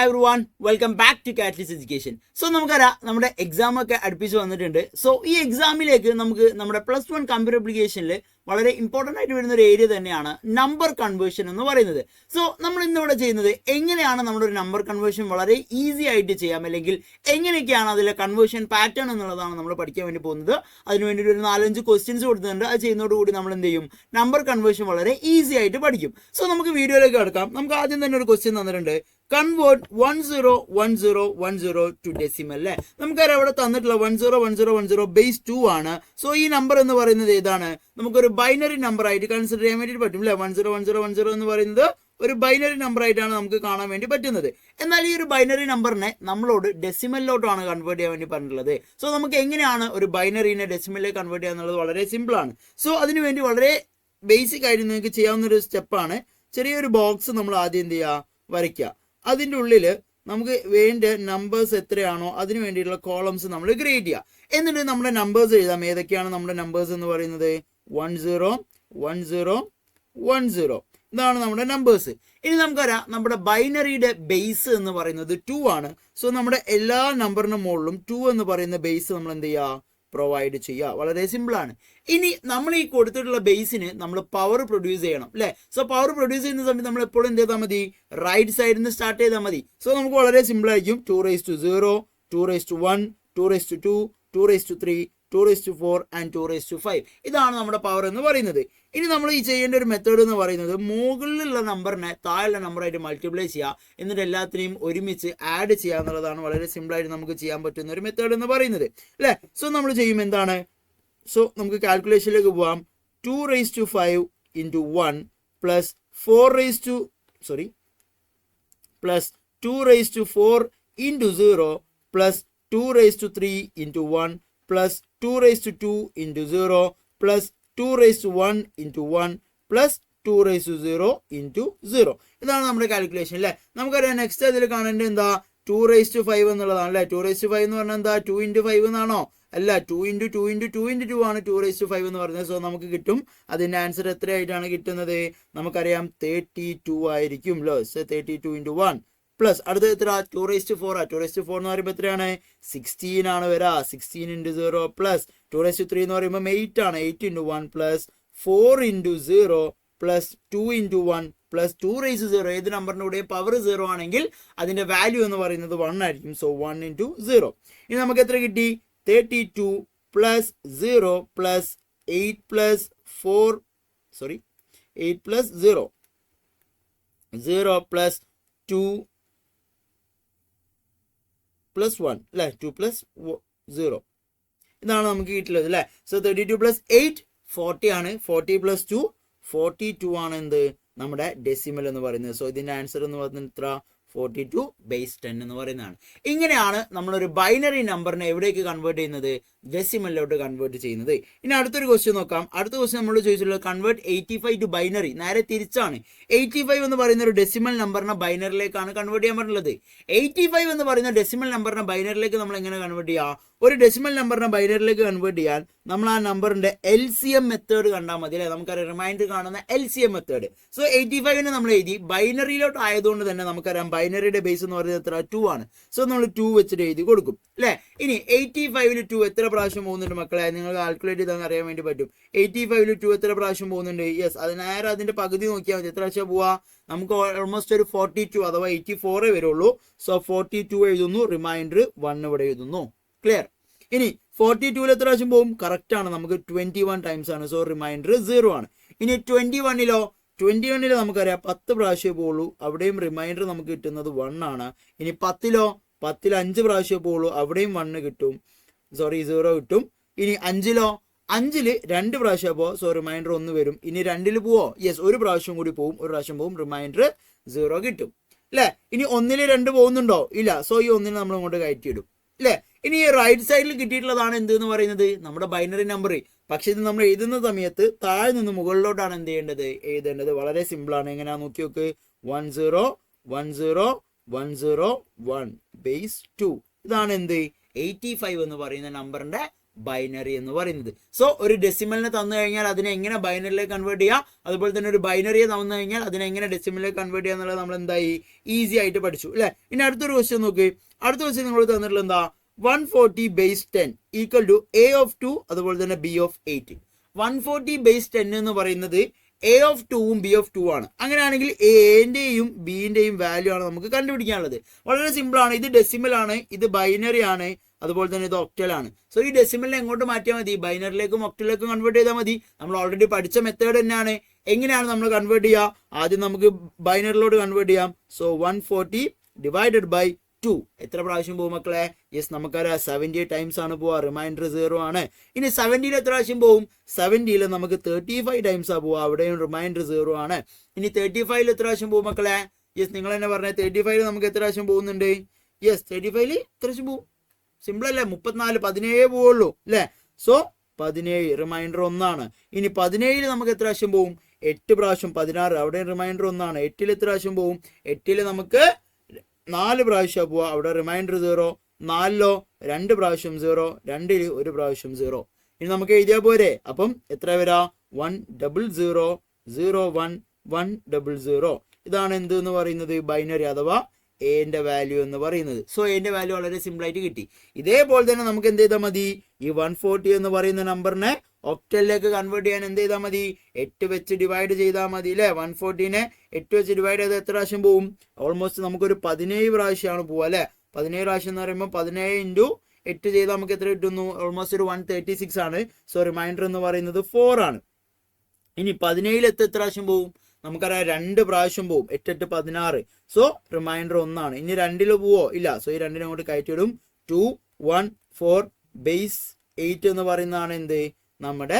Hi everyone, welcome back to catalyst education. So നമുക്കറിയാം നമ്മുടെ exam ഒക്കെ അടുപ്പിച്ച് വന്നിട്ടുണ്ട്. സോ ഈ എക്സാമിലേക്ക് നമുക്ക് നമ്മുടെ +1 കമ്പ്യൂട്ടർ അപ്ലിക്കേഷനിൽ വളരെ ഇമ്പോർട്ടൻ്റ് ആയിട്ട് വരുന്ന ഒരു ഏരിയ തന്നെയാണ് നമ്പർ കൺവേർഷൻ എന്ന് പറയുന്നത്. സോ നമ്മൾ ഇന്നിവിടെ ചെയ്യുന്നത് എങ്ങനെയാണ് നമ്മുടെ ഒരു നമ്പർ കൺവേർഷൻ വളരെ ഈസി ആയിട്ട് ചെയ്യാം, അല്ലെങ്കിൽ എങ്ങനെയൊക്കെയാണ് അതിലെ കൺവേർഷൻ പാറ്റേൺ എന്നുള്ളതാണ് നമ്മൾ പഠിക്കാൻ വേണ്ടി പോകുന്നത്. അതിനുവേണ്ടി ഒരു 4-5 ക്വസ്റ്റ്യൻസ് കൊടുത്തിട്ടുണ്ട്. അത് ചെയ്യുന്നതോടുകൂടി നമ്മൾ എന്ത് ചെയ്യും, നമ്പർ കൺവേർഷൻ വളരെ ഈസി ആയിട്ട് പഠിക്കും. സോ നമുക്ക് വീഡിയോയിലേക്ക് കിടക്കാം. നമുക്ക് ആദ്യം തന്നെ ഒരു ക്വസ്റ്റ്യൻ തന്നിട്ടുണ്ട്, കൺവേർട്ട് 101010 ടു ഡെസിമൽ അല്ലേ. നമുക്കറിയാം അവിടെ തന്നിട്ടുള്ള 101010 ബേസ് 2 ആണ്. സോ ഈ നമ്പർ എന്ന് പറയുന്നത് ഏതാണ്, നമുക്കൊരു ബൈനറി നമ്പർ ആയിട്ട് കൺസിഡർ ചെയ്യാൻ വേണ്ടി പറ്റും അല്ലേ. 101010 എന്ന് പറയുന്നത് ഒരു ബൈനറി നമ്പർ ആയിട്ടാണ് നമുക്ക് കാണാൻ വേണ്ടി പറ്റുന്നത്. എന്നാൽ ഈ ഒരു ബൈനറി നമ്പറിനെ നമ്മളോട് ഡെസിമലിലോട്ടാണ് കൺവേർട്ട് ചെയ്യാൻ വേണ്ടി പറഞ്ഞിട്ടുള്ളത്. സോ നമുക്ക് എങ്ങനെയാണ് ഒരു ബൈനറിനെ ഡെസിമലിലേക്ക് കൺവേർട്ട് ചെയ്യുക എന്നുള്ളത് വളരെ സിമ്പിൾ ആണ്. സോ അതിനുവേണ്ടി വളരെ ബേസിക് ആയിട്ട് നിങ്ങൾക്ക് ചെയ്യാവുന്ന ഒരു സ്റ്റെപ്പാണ്, ചെറിയൊരു ബോക്സ് നമ്മൾ ആദ്യം എന്ത് ചെയ്യുക, വരയ്ക്കുക. അതിൻ്റെ ഉള്ളിൽ നമുക്ക് വേണ്ട നമ്പേഴ്സ് എത്രയാണോ അതിന് വേണ്ടിയിട്ടുള്ള കോളംസ് നമ്മൾ ക്രിയേറ്റ് ചെയ്യുക. എന്നിട്ട് നമ്മുടെ നമ്പേഴ്സ് എഴുതാം. ഏതൊക്കെയാണ് നമ്മുടെ നമ്പേഴ്സ് എന്ന് പറയുന്നത്, 10 10 10 ഇതാണ് നമ്മുടെ നമ്പേഴ്സ്. ഇനി നമുക്കറിയാം നമ്മുടെ ബൈനറിയുടെ ബേസ് എന്ന് പറയുന്നത് 2 ആണ്. സോ നമ്മുടെ എല്ലാ നമ്പറിന് മുകളിലും 2 എന്ന് പറയുന്ന ബേസ് നമ്മൾ എന്ത് ചെയ്യുക, പ്രൊവൈഡ് ചെയ്യുക. വളരെ സിമ്പിൾ ആണ്. ഇനി നമ്മൾ ഈ കൊടുത്തിട്ടുള്ള ബേസിന് നമ്മൾ പവർ പ്രൊഡ്യൂസ് ചെയ്യണം അല്ലേ. സോ പവർ പ്രൊഡ്യൂസ് ചെയ്യുന്ന സമയത്ത് നമ്മൾ എപ്പോഴും എന്ത് ചെയ്താൽ മതി, റൈറ്റ് സൈഡിൽ നിന്ന് സ്റ്റാർട്ട് ചെയ്താൽ മതി. സോ നമുക്ക് വളരെ സിമ്പിൾ ആയിരിക്കും. 2^0 2^1 2^2 2^3 2^4 and 2^5 ഇതാണ് നമ്മുടെ പവർ എന്ന് പറയുന്നത്. ഇനി നമ്മൾ ഈ ചെയ്യേണ്ട ഒരു മെത്തേഡ് എന്ന് പറയുന്നത്, മുകളിലുള്ള നമ്പറിനെ താഴെയുള്ള നമ്പറായിട്ട് മൾട്ടിപ്ലൈ ചെയ്യുക, എന്നിട്ട് എല്ലാത്തിനെയും ഒരുമിച്ച് ആഡ് ചെയ്യുക എന്നുള്ളതാണ് വളരെ സിമ്പിളായിട്ട് നമുക്ക് ചെയ്യാൻ പറ്റുന്ന ഒരു മെത്തേഡ് എന്ന് പറയുന്നത് അല്ലേ. സോ നമ്മൾ ചെയ്യും എന്താണ്, സോ നമുക്ക് കാൽക്കുലേഷനിലേക്ക് പോവാം. 2^5 into 1 plus 2^4 into 0 plus 2^3 into 1 plus 2^2 into 0 plus 2^1 into 1 plus 2^0 into 0 ഇതാണ് നമ്മുടെ കാൽക്കുലേഷൻ അല്ലേ. നമുക്കറിയാം നെക്സ്റ്റ് അതിൽ കാണേണ്ടത് എന്താ, 2^5 എന്നുള്ളതാണ് അല്ലേ. 2^5 എന്ന് പറഞ്ഞാൽ എന്താ, 2 into 5 എന്നാണോ, അല്ല 2 into 2 into 2 into 2 ആണ് 2^5 എന്ന് പറയുന്നത്. സോ നമുക്ക് കിട്ടും, അതിൻ്റെ ആൻസർ എത്രയായിട്ടാണ് കിട്ടുന്നത്, നമുക്കറിയാം 32 ആയിരിക്കും ലോ. സോ 32 into 1 പ്ലസ് അടുത്ത എത്ര, 2^4 2^4 എന്ന് പറയുമ്പോൾ എത്രയാണ്, 16 ആണ് വരാ. 16 into 0 പ്ലസ് 2^3 എന്ന് പറയുമ്പോൾ 8 ആണ്. 8 into 1 plus 4 into 0 plus 2 into 1 plus 2^0. ഏത് നമ്പറിൻ്റെ കൂടെ പവർ 0 ആണെങ്കിൽ അതിൻ്റെ വാല്യൂ എന്ന് പറയുന്നത് 1 ആയിരിക്കും. So 1 into 0. ഇനി നമുക്ക് എത്ര കിട്ടി, 32 plus 0 plus 8 plus 0 0 plus 2 plus 1 അല്ലേ, 2 പ്ലസ് 0 ഇതാണ് നമുക്ക് കിട്ടുള്ളത് അല്ലേ. സോ 32 പ്ലസ് 8 40 ആണ്. 40 പ്ലസ് 2 42 ആണ് എന്ത്, നമ്മുടെ ഡെസിമൽ എന്ന് പറയുന്നത്. സോ ഇതിൻ്റെ ആൻസർ എന്ന് പറയുന്നത് എത്ര, 42 ബേസ് 10 എന്ന് പറയുന്നതാണ്. ഇങ്ങനെയാണ് നമ്മളൊരു ബൈനറി നമ്പറിനെ എവിടേക്ക് കൺവേർട്ട് ചെയ്യുന്നത്, ഡെസിമലിലോട്ട് കൺവേർട്ട് ചെയ്യുന്നത്. ഇനി അടുത്തൊരു ക്വസ്റ്റ്യൻ നോക്കാം. അടുത്ത ക്വസ്റ്റ്യൻ നമ്മൾ ചോദിച്ചിട്ടുള്ളത് കൺവേർട്ട് 85 ടു ബൈനറി. നേരെ തിരിച്ചാണ്. 85 എന്ന് പറയുന്ന ഒരു ഡെസിമൽ നമ്പറിനെ ബൈനറിലേക്കാണ് കൺവേർട്ട് ചെയ്യാൻ പറ്റുള്ളത്. 85 എന്ന് പറയുന്ന ഡെസിമൽ നമ്പറിനെ ബൈനറിലേക്ക് നമ്മൾ എങ്ങനെ കൺവേർട്ട് ചെയ്യുക, ഒരു ഡെസിമൽ നമ്പറിനെ ബൈനറിലേക്ക് കൺവേർട്ട് ചെയ്യാൻ നമ്മൾ ആ നമ്പറിന്റെ LCM മെത്തേഡ് കണ്ടാൽ മതി അല്ലേ. നമുക്കറിയാം റിമൈൻഡർ കാണുന്ന LCM മെത്തേഡ്. സോ 85നെ നമ്മൾ എഴുതി, ബൈനറിയിലോട്ട് ആയതുകൊണ്ട് തന്നെ നമുക്കറിയാം ബൈനറിയുടെ ബേസ് എന്ന് പറയുന്നത് എത്ര, 2 ആണ്. സോ നമ്മൾ 2 വെച്ചിട്ട് എഴുതി കൊടുക്കും അല്ലേ. ഇനി 85ൽ 2 എത്ര പ്രാവശ്യം പോകുന്നുണ്ട് മക്കളെ, നിങ്ങൾ കാൽക്കുലേറ്റ് ചെയ്താൽ അറിയാൻ വേണ്ടി പറ്റും. 85ൽ 2 എത്ര പ്രാവശ്യം പോകുന്നുണ്ട്, യെസ്, അത് നേരെ അതിന്റെ പകുതി നോക്കിയാൽ മതി. എത്ര പ്രാവശ്യം പോവാ, നമുക്ക് ഓൾമോസ്റ്റ് ഒരു 42 അഥവാ 84 വരുള്ളൂ. സോ 42 എഴുതുന്നു, റിമൈൻഡർ 1 ഇവിടെ എഴുതുന്നു. ക്ലിയർ. ഇനി 42ൽ എത്ര പ്രാവശ്യം പോകും, കറക്റ്റ് ആണ്, നമുക്ക് 21 ടൈംസ് ആണ്. സോ റിമൈൻഡർ 0 ആണ്. ഇനി 21ൽ നമുക്കറിയാം 10 പ്രാവശ്യം പോകുള്ളൂ, അവിടെയും റിമൈൻഡർ നമുക്ക് കിട്ടുന്നത് 1 ആണ്. ഇനി 10ൽ 5 പ്രാവശ്യം പോകുള്ളൂ, അവിടെയും 1 കിട്ടും, 0 കിട്ടും. ഇനി 5ൽ 2 പ്രാവശ്യം പോകും. സോ റിമൈൻഡർ 1 വരും. ഇനി 2ൽ പോവോ, യെസ്, ഒരു പ്രാവശ്യം കൂടി പോകും, ഒരു പ്രാവശ്യം പോകും, റിമൈൻഡർ 0 കിട്ടും അല്ലേ. ഇനി 1ൽ 2 പോകുന്നുണ്ടോ, ഇല്ല. സോ ഈ 1ന് നമ്മൾ ഇങ്ങോട്ട് കയറ്റിയിടും അല്ലേ. ഇനി റൈറ്റ് സൈഡിൽ കിട്ടിയിട്ടുള്ളതാണ് എന്ത് എന്ന് പറയുന്നത്, നമ്മുടെ ബൈനറി നമ്പർ. പക്ഷെ ഇത് നമ്മൾ എഴുതുന്ന സമയത്ത് താഴെ നിന്ന് മുകളിലോട്ടാണ് എന്ത് ചെയ്യേണ്ടത്, എഴുതേണ്ടത്. വളരെ സിമ്പിൾ ആണ്. എങ്ങനെയാ നോക്കി നോക്ക്, 10 10 10 1 ബേസ് 2 ഇതാണ് എന്ത്, 85 എന്ന് പറയുന്ന നമ്പറിന്റെ ബൈനറി എന്ന് പറയുന്നത്. സോ ഒരു ഡെസിമലിനെ തന്നു കഴിഞ്ഞാൽ അതിനെ എങ്ങനെ ബൈനറിയിലേക്ക് കൺവേർട്ട് ചെയ്യാം, അതുപോലെ തന്നെ ഒരു ബൈനറിയെ തന്നു കഴിഞ്ഞാൽ അതിനെ എങ്ങനെ ഡെസിമലിലേക്ക് കൺവേർട്ട് ചെയ്യാം എന്നുള്ളത് നമ്മൾ എന്തായി ഈസി ആയിട്ട് പഠിച്ചു അല്ലേ. ഇനി അടുത്തൊരു ക്വസ്റ്റ്യൻ നോക്ക്. അടുത്ത ക്വസ്റ്റ്യൻ നിങ്ങൾ തന്നിട്ടുള്ളത് എന്താ, 140 base 10 equal to a of 2 അതുപോലെ തന്നെ b ഓഫ് 8. 140 ബേസ് 10 എന്ന് പറയുന്നത് a ഓഫ് 2ഉം b ഓഫ് 2 ആണ്. അങ്ങനെയാണെങ്കിൽ എൻ്റെയും ബിൻ്റെയും വാല്യൂ ആണ് നമുക്ക് കണ്ടുപിടിക്കാനുള്ളത്. വളരെ സിമ്പിൾ ആണ്. ഇത് ഡെസിമൽ ആണ്, ഇത് ബൈനറി ആണ്, അതുപോലെ തന്നെ ഇത് ഒക്ടൽ ആണ്. സോ ഈ ഡെസിമലിനെ എങ്ങോട്ട് മാറ്റിയാൽ മതി, ബൈനറിലേക്കും ഒക്ടലിലേക്കും കൺവേർട്ട് ചെയ്താൽ മതി. നമ്മൾ ഓൾറെഡി പഠിച്ച മെത്തേഡ് തന്നെയാണ്. എങ്ങനെയാണ് നമ്മൾ കൺവേർട്ട് ചെയ്യുക, ആദ്യം നമുക്ക് ബൈനറിലോട്ട് കൺവേർട്ട് ചെയ്യാം. സോ 140 ഡിവൈഡഡ് ബൈ 2 എത്ര പ്രാവശ്യം പോകും മക്കളെ? യെസ്, നമുക്കറിയാം 70 ടൈംസ് ആണ് പോവുക, റിമൈൻഡർ 0 ആണ്. ഇനി 70 എത്ര പ്രാവശ്യം പോകും? 70 നമുക്ക് 35 ടൈംസ് ആ പോവുക, അവിടെയും റിമൈൻഡർ 0 ആണ്. ഇനി 35 എത്ര പ്രാവശ്യം പോകും മക്കളെ? യെസ്, നിങ്ങൾ തന്നെ പറഞ്ഞത് 35 നമുക്ക് എത്ര പ്രാവശ്യം പോകുന്നുണ്ട്? യെസ്, 35 എത്ര പ്രാവശ്യം പോകും? സിമ്പിൾ അല്ലേ, 34 17 പോവുള്ളൂ അല്ലേ. സോ 17 റിമൈൻഡർ 1 ആണ്. ഇനി 17 നമുക്ക് എത്ര പ്രാവശ്യം പോകും? 8 പ്രാവശ്യം, 16 അവിടെ റിമൈൻഡർ 1 ആണ്. 8 എത്ര പ്രാവശ്യം പോകും? 8 നമുക്ക് 4 പ്രാവശ്യം പോവാ, അവിടെ റിമൈൻഡർ 0. 4 2 പ്രാവശ്യം 0, 2 1 പ്രാവശ്യം 0. ഇനി നമുക്ക് എഴുതിയാൽ പോരെ. അപ്പം എത്ര വരാ? 100 01 100. ഇതാണ് എന്ത് എന്ന് പറയുന്നത്, ബൈനറി അഥവാ എന്റെ വാല്യൂ എന്ന് പറയുന്നത്. സോ എന്റെ വാല്യൂ വളരെ സിമ്പിൾ ആയിട്ട് കിട്ടി. ഇതേപോലെ തന്നെ നമുക്ക് എന്ത് ചെയ്താൽ മതി, ഈ 140 എന്ന് പറയുന്ന നമ്പറിനെ ഒക്ടലിലേക്ക് കൺവേർട്ട് ചെയ്യാൻ എന്ത് ചെയ്താൽ മതി, 8 വെച്ച് ഡിവൈഡ് ചെയ്താൽ മതി അല്ലേ. 140നെ 8 വെച്ച് ഡിവൈഡ് ചെയ്താൽ എത്ര പ്രാവശ്യം പോവും? ഓൾമോസ്റ്റ് നമുക്കൊരു 17 പ്രാവശ്യമാണ് പോവുക അല്ലേ. 17 പ്രാവശ്യം എന്ന് പറയുമ്പോൾ 17 ഇൻറ്റു 8 ചെയ്താൽ നമുക്ക് എത്ര കിട്ടുന്നു? ഓൾമോസ്റ്റ് ഒരു 136 ആണ്. സോ റിമൈൻഡർ എന്ന് പറയുന്നത് 4 ആണ്. ഇനി 17 എത്ര പ്രാവശ്യം പോവും? നമുക്കറിയാം 2 പ്രാവശ്യം പോവും. 8 8 16. സോ റിമൈൻഡർ 1 ആണ്. ഇനി 2 പോവോ? ഇല്ല. സോ ഈ 2 അങ്ങോട്ട് കയറ്റിയിടും. 2 1 4 ബേസ് 8 എന്ന് പറയുന്നതാണ് എന്ത്, നമ്മുടെ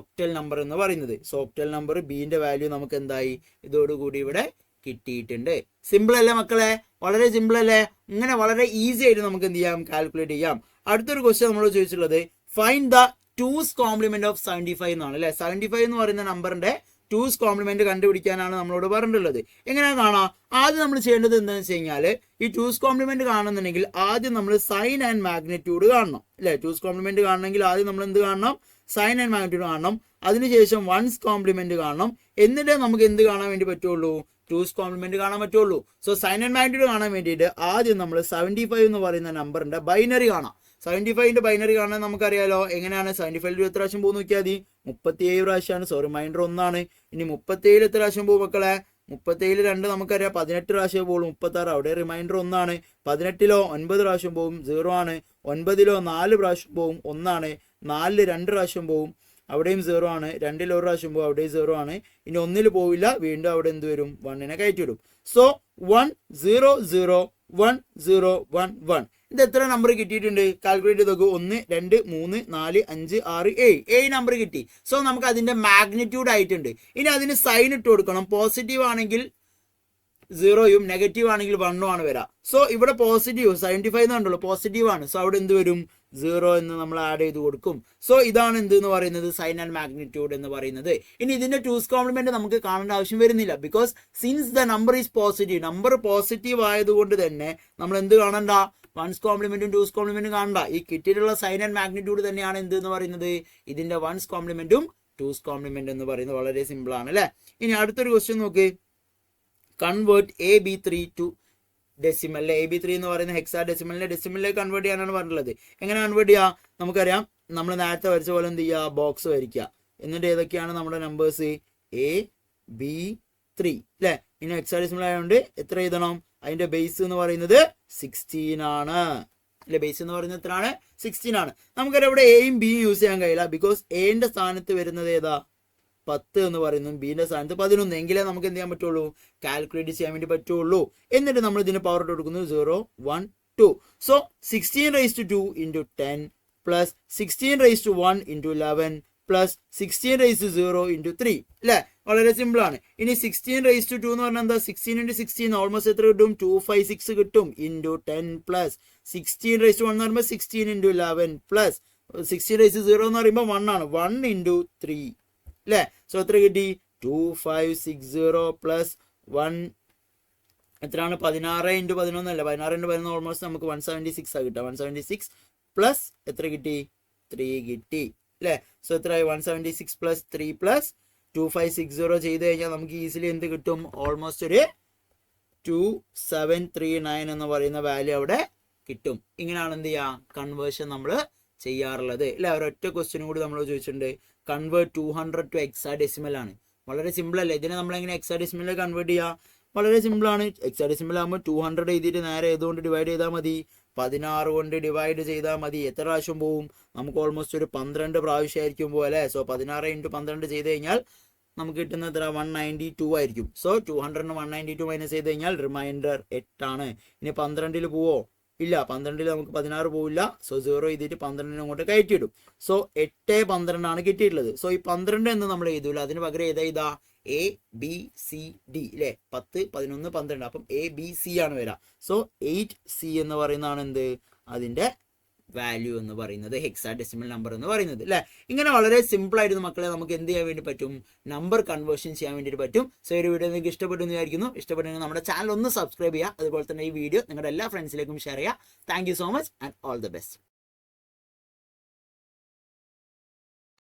ഒക്ടൽ നമ്പർ എന്ന് പറയുന്നത്. സോ ഒക്ടൽ നമ്പർ ബിന്റെ വാല്യൂ നമുക്ക് എന്തായി, ഇതോടുകൂടി ഇവിടെ കിട്ടിയിട്ടുണ്ട്. സിമ്പിൾ അല്ലേ മക്കളെ, വളരെ സിമ്പിൾ അല്ലേ. ഇങ്ങനെ വളരെ ഈസി ആയിട്ട് നമുക്ക് എന്ത് ചെയ്യാം, കാൽക്കുലേറ്റ് ചെയ്യാം. അടുത്തൊരു ക്വസ്റ്റ്യൻ നമ്മൾ ചോദിച്ചിട്ടുള്ളത്, find the 2's complement of 75 എന്നാണ് അല്ലെ. 75 എന്ന് പറയുന്ന നമ്പറിന്റെ 2's കോംപ്ലിമെന്റ് കണ്ടുപിടിക്കാനാണ് നമ്മളോട് പറഞ്ഞിട്ടുള്ളത്. എങ്ങനെയാണ് കാണാം? ആദ്യം നമ്മൾ ചെയ്യേണ്ടത് എന്താണെന്ന് വെച്ച് കഴിഞ്ഞാൽ, ഈ 2's കോംപ്ലിമെന്റ് കാണുന്നുണ്ടെങ്കിൽ ആദ്യം നമ്മൾ സൈൻ ആൻഡ് മാഗ്നിറ്റ്യൂഡ് കാണണം അല്ലെ. 2's കോംപ്ലിമെന്റ് കാണണമെങ്കിൽ ആദ്യം നമ്മൾ എന്ത് കാണണം? സൈൻ ആൻഡ് മാഗ്നിറ്റ്യൂഡ് കാണണം. അതിനുശേഷം 1's കോംപ്ലിമെന്റ് കാണണം. എന്നിട്ടേ നമുക്ക് എന്ത് കാണാൻ വേണ്ടി പറ്റുള്ളൂ? 2's കോംപ്ലിമെന്റ് കാണാൻ പറ്റുള്ളൂ. സോ സൈൻ ആൻഡ് മാഗ്നിറ്റ്യൂഡ് കാണാൻ വേണ്ടിയിട്ട് ആദ്യം നമ്മൾ 75 എന്ന് പറയുന്ന നമ്പറിന്റെ ബൈനറി കാണാം. 75ന്റെ ബൈനറി കാണാൻ നമുക്കറിയാലോ. എങ്ങനെയാണ്? 75 എത്ര പ്രാവശ്യം പോകുന്ന നോക്കിയാൽ മതി, 37 പ്രാവശ്യമാണ്. സോ റിമൈൻഡർ 1 ആണ്. ഇനി 37 എത്ര പ്രാവശ്യം പോകും മക്കളെ? 37 2 നമുക്കറിയാം 18 പ്രാവശ്യം പോകും. 36 അവിടെ റിമൈൻഡർ 1 ആണ്. 18 9 പ്രാവശ്യം പോകും, 0 ആണ്. 9 4 പ്രാവശ്യം പോകും, 1 ആണ്. 4 2 പ്രാവശ്യം പോകും, അവിടെയും 0 ആണ്. 2 1 പ്രാവശ്യം പോകും, അവിടെയും 0 ആണ്. ഇനി 1 പോവില്ല, വീണ്ടും അവിടെ എന്ത് വരും? 1നെ കയറ്റിവിടും. സോ 1 0 0 1 0 1 1. ഇത് എത്ര നമ്പർ കിട്ടിയിട്ടുണ്ട്? കാൽക്കുലേറ്റ് ചെയ്ത് നോക്കൂ. 1 2 3 4 5 6 7 നമ്പർ കിട്ടി. സോ നമുക്ക് അതിന്റെ മാഗ്നിറ്റ്യൂഡ് ആയിട്ടുണ്ട്. ഇനി അതിന് സൈൻ ഇട്ട് കൊടുക്കണം. പോസിറ്റീവ് ആണെങ്കിൽ 0യും നെഗറ്റീവ് ആണെങ്കിൽ 1ഉം ആണ് വരാം. സോ ഇവിടെ പോസിറ്റീവ് 75 എന്നുണ്ടല്ലോ, പോസിറ്റീവ് ആണ്. സോ അവിടെ എന്ത് വരും? 0 എന്ന് നമ്മൾ ആഡ് ചെയ്ത് കൊടുക്കും. സോ ഇതാണ് എന്ത് എന്ന് പറയുന്നത്, സൈൻ ആൻഡ് മാഗ്നിറ്റ്യൂഡ് എന്ന് പറയുന്നത്. ഇനി ഇതിന്റെ 2's കോംപ്ലിമെന്റ് നമുക്ക് കാണേണ്ട ആവശ്യം വരുന്നില്ല. Because since the number is positive, number positive ആയതുകൊണ്ട് തന്നെ നമ്മൾ എന്ത് കാണണ്ട? 1's കോംപ്ലിമെന്റും 2's കോംപ്ലിമെന്റും കാണണ്ട. ഈ കിട്ടിയിട്ടുള്ള സൈൻ ആൻഡ് മാഗ്നിറ്റ്യൂഡ് തന്നെയാണ് എന്ത് എന്ന് പറയുന്നത്, ഇതിന്റെ 1's കോംപ്ലിമെന്റും 2's കോംപ്ലിമെന്റ് എന്ന് പറയുന്നത്. വളരെ സിമ്പിൾ ആണ് അല്ലെ. ഇനി അടുത്തൊരു ക്വസ്റ്റ്യൻ നോക്ക്. Convert AB3 two decimal. AB3 എന്ന് പറയുന്ന ഹെക്സാ ഡെസിമലിലേക്ക് കൺവേർട്ട് ചെയ്യാനാണ് പറഞ്ഞിട്ടുള്ളത്. എങ്ങനെ കൺവേർട്ട് ചെയ്യുക? നമുക്കറിയാം, നമ്മൾ നേരത്തെ വരച്ച പോലെ എന്ത് ചെയ്യുക? ബോക്സ് വരയ്ക്കുക. എന്നിട്ട് ഏതൊക്കെയാണ് നമ്മുടെ നമ്പേഴ്സ്? AB3 അല്ലെ. ഇനി ഹെക്സാ ഡെസിമൽ ആയതുകൊണ്ട് എത്ര എഴുതണം? അതിന്റെ ബേസ് എന്ന് പറയുന്നത് 16 ആണ് അല്ലെ. ബേസ് എന്ന് പറയുന്നത് എത്രയാണ്? 16 ആണ്. നമുക്കറിയാം ഇവിടെ എയും ബിയും യൂസ് ചെയ്യാൻ കഴിയില്ല. ബിക്കോസ് എന്റെ സ്ഥാനത്ത് വരുന്നത് ഏതാ? 10 എന്ന് പറയുന്നത്. ബിന്റെ സ്ഥാനത്ത് 11. എങ്കിലേ നമുക്ക് എന്ത് ചെയ്യാൻ പറ്റുള്ളൂ? കാൽക്കുലേറ്റ് ചെയ്യാൻ വേണ്ടി പറ്റുള്ളൂ. എന്നിട്ട് നമ്മൾ ഇതിന് പവർ ഇട്ട് കൊടുക്കുന്നത് 0 1 2. So 16 raised to 2 into 10 plus 16 raised to 1 into 11 plus 16 raised to 0 into 3 അല്ലേ. വളരെ സിമ്പിൾ ആണ്. ഇനി 16 raised to 2 എന്ന് പറഞ്ഞാൽ എന്താ? 16 into 16 ഓൾമോസ്റ്റ് എത്ര കിട്ടും? 256 കിട്ടും. into 10 plus 16 raised to 1 എന്ന് പറയുമ്പോൾ 16 into 11 plus 16 raised to 0 എന്ന് പറയുമ്പോൾ 1 ആണ്. 1 into 3 അല്ലേ. സോ എത്ര കിട്ടി? 2560 പ്ലസ് 1 എത്രയാണ്? 16 into 11 അല്ല, 16 into 11 ഓൾമോസ്റ്റ് നമുക്ക് 176 ആ കിട്ടുക. 176 പ്ലസ് എത്ര കിട്ടി? 3 കിട്ടി അല്ലേ. സോ എത്രയായി 176 പ്ലസ് 3 പ്ലസ് 2560 ചെയ്ത് കഴിഞ്ഞാൽ നമുക്ക് ഈസിലി എന്ത് കിട്ടും, ഓൾമോസ്റ്റ് ഒരു 2739 എന്ന് പറയുന്ന വാല്യൂ അവിടെ കിട്ടും. ഇങ്ങനെയാണ് എന്ത് ചെയ്യുക കൺവേർഷൻ നമ്മൾ ചെയ്യാറുള്ളത് അല്ലേ. ഒരൊറ്റ ക്വസ്റ്റ്യനും കൂടി നമ്മൾ ചോദിച്ചിട്ടുണ്ട്, കൺവേർട്ട് 200 ടു ഹെക്സാഡെസിമൽ ആണ്. വളരെ സിമ്പിൾ അല്ലേ. ഇതിനെ നമ്മൾ എങ്ങനെ ഹെക്സാഡെസിമലിൽ കൺവേർട്ട് ചെയ്യുക, വളരെ സിമ്പിളാണ്. ഹെക്സാഡെസിമൽ ആകുമ്പോൾ 200 എഴുതിയിട്ട് നേരെ ഏതുകൊണ്ട് ഡിവൈഡ് ചെയ്താൽ മതി, 16 കൊണ്ട് ഡിവൈഡ് ചെയ്താൽ മതി. എത്ര പ്രാവശ്യം പോവും, നമുക്ക് ഓൾമോസ്റ്റ് ഒരു 12 പ്രാവശ്യമായിരിക്കും പോകും അല്ലേ. സോ 16 × 12 ചെയ്ത് കഴിഞ്ഞാൽ നമുക്ക് കിട്ടുന്ന എത്ര 192 ആയിരിക്കും. സോ 200 192 മൈനസ് ചെയ്ത് കഴിഞ്ഞാൽ റിമൈൻഡർ 8 ആണ്. ഇനി 12 പോവോ, ഇല്ല, 12 നമുക്ക് 16 പോവില്ല. സോ 0 എഴുതിയിട്ട് 12 അങ്ങോട്ട് കയറ്റിയിടും. സോ 8 12 ആണ് കിട്ടിയിട്ടുള്ളത്. സോ ഈ 12 എന്ന് നമ്മൾ എഴുതൂല, അതിന് പകരം ഏതാ ABCD അല്ലേ, 10 11 12. അപ്പം ABC ആണ് വരിക. സോ 8C എന്ന് പറയുന്നതാണ് എന്ത് അതിൻ്റെ വാല്യൂ എന്ന് പറയുന്നത്, ഹെക്സാഡെസിമൽ നമ്പർ എന്ന് പറയുന്നത് അല്ലേ. ഇങ്ങനെ വളരെ സിമ്പിൾ ആയിട്ട് മക്കളെ നമുക്ക് എന്ത് ചെയ്യാൻ വേണ്ടി പറ്റും, നമ്പർ കൺവേർഷൻ ചെയ്യാൻ വേണ്ടിയിട്ട് പറ്റും. സോ ഈ വീഡിയോ നിങ്ങൾക്ക് ഇഷ്ടപ്പെട്ടു എന്ന് വിചാരിക്കുന്നു. ഇഷ്ടപ്പെട്ടെങ്കിൽ നമ്മുടെ ചാനൽ ഒന്ന് സബ്സ്ക്രൈബ് ചെയ്യുക. അതുപോലെ തന്നെ ഈ വീഡിയോ നിങ്ങളുടെ എല്ലാ ഫ്രണ്ട്സിലേക്കും ഷെയർ ചെയ്യുക. Thank you so much and all the best.